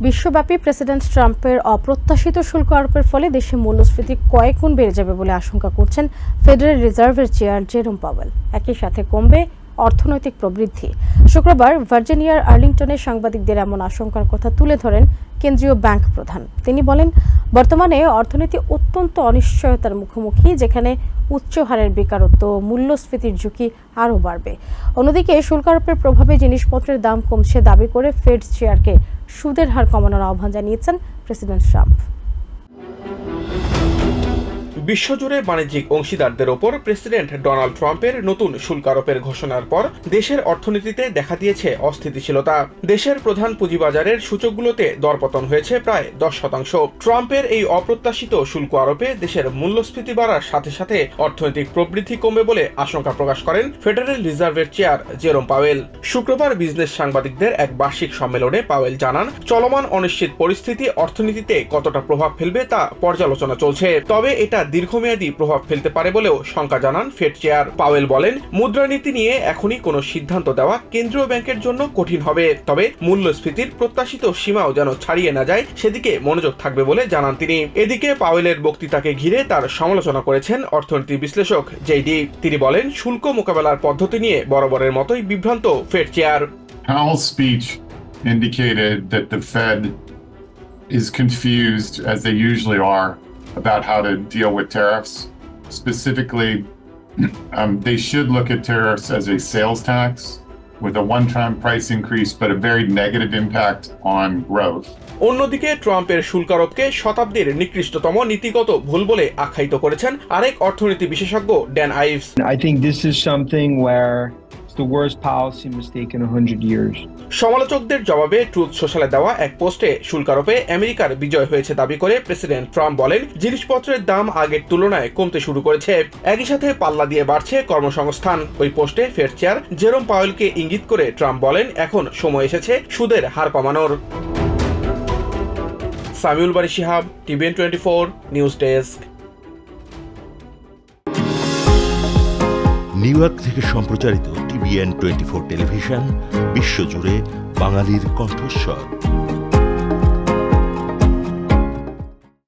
বিশ্বব্যাপী প্রেসিডেন্ট ট্রাম্পের অপ্রত্যাশিত শুল্ক আরোপের ফলে দেশে মূল্যস্ফীতি কয়েক গুণ বেড়ে যাবে বলে আশঙ্কা করছেন ফেডারেল রিজার্ভের চেয়ার জেরোম পাওয়েল। একই সাথে কমবে অর্থনৈতিক প্রবৃদ্ধি। শুক্রবার ভার্জিনিয়ার আর্লিংটনে সাংবাদিকদের এমন আশঙ্কার কথা তুলে ধরেন কেন্দ্রীয় ব্যাংক প্রধান। তিনি বলেন, বর্তমানে অর্থনীতি অত্যন্ত অনিশ্চয়তার মুখোমুখি, যেখানে উচ্চ হারের বেকারত্ব, মূল্যস্ফীতির ঝুঁকি আরও বাড়বে। অন্যদিকে শুল্ক আরোপের প্রভাবে জিনিসপত্রের দাম কমছে দাবি করে ফেড চেয়ারকে সুদের হার কমানোর আহ্বান জানিয়েছেন প্রেসিডেন্ট ট্রাম্প। বিশ্বজুড়ে বাণিজ্যিক অংশীদারদের ওপর প্রেসিডেন্ট ডোনাল্ড ট্রাম্পের নতুন শুল্ক আরোপের ঘোষণার পর দেশের অর্থনীতিতে দেখা দিয়েছে অস্থিতিশীলতা। দেশের প্রধান পুঁজিবাজারের সূচকগুলোতে দরপতন হয়েছে প্রায় 10%। ট্রাম্পের এই অপ্রত্যাশিত শুল্ক আরোপে দেশের মূল্যস্ফীতি বাড়ার সাথে সাথে অর্থনৈতিক প্রবৃদ্ধি কমবে বলে আশঙ্কা প্রকাশ করেন ফেডারেল রিজার্ভের চেয়ার জেরোম পাওয়েল। শুক্রবার বিজনেস সাংবাদিকদের এক বার্ষিক সম্মেলনে পাওয়েল জানান, চলমান অনিশ্চিত পরিস্থিতি অর্থনীতিতে কতটা প্রভাব ফেলবে তা পর্যালোচনা চলছে, তবে এটা দীর্ঘমেয়াদী প্রভাব ফেলতে পারে বলেও শঙ্কা জানান ফেড চেয়ার। পাওয়েল বলেন, মুদ্রানীতি নিয়ে এখনই কোনো সিদ্ধান্ত দেওয়া কেন্দ্রীয় ব্যাংকের জন্য কঠিন হবে, তবে মূল্যস্ফীতির প্রত্যাশিত সীমাও যেন ছাড়িয়ে না যায় সেদিকে মনোযোগ থাকবে বলে জানান তিনি। এদিকে পাওয়েলের বক্তৃতাকে ঘিরে তার সমালোচনা করেছেন অর্থনীতি বিশ্লেষক জেডি। তিনি বলেন, শুল্ক মোকাবেলার পদ্ধতি নিয়ে বরাবরের মতোই বিভ্রান্ত Fed chair. Powell's speech indicated that the Fed is confused, as they usually are, about how to deal with tariffs. Specifically, they should look at tariffs as a sales tax with a one-time price increase, but a very negative impact on growth. অন্যদিকে ট্রাম্পের শুল্ক আরোপকে শতাব্দীর নিকৃষ্টতম নীতিগত ভুল বলে আখ্যায়িত করেছেন আরেক অর্থনীতি বিশেষজ্ঞ Dan Ives. I think this is something where it's the worst policy mistake in 100 years. সমালোচকদের জবাবে ট্রুথ সোশ্যালে দেওয়া এক পোস্টে শুল্ক আরোপে আমেরিকার বিজয় হয়েছে দাবি করে প্রেসিডেন্ট ট্রাম্প বলেন, জিনিসপত্রের দাম আগের তুলনায় কমতে শুরু করেছে, একই সাথে পাল্লা দিয়ে বাড়ছে কর্মসংস্থান। ওই পোস্টে ফেড চেয়ার জেরোম পাওয়েলকে ইঙ্গিত করে ট্রাম্প বলেন, এখন সময় এসেছে সুদের হার কমানোর। Samiul Bari Shihab, TVN 24 news desk. New York থেকে সম্প্রচারিত টিভিএন 24 টেলিভিশন বিশ্বজুড়ে বাঙালির কণ্ঠস্বর।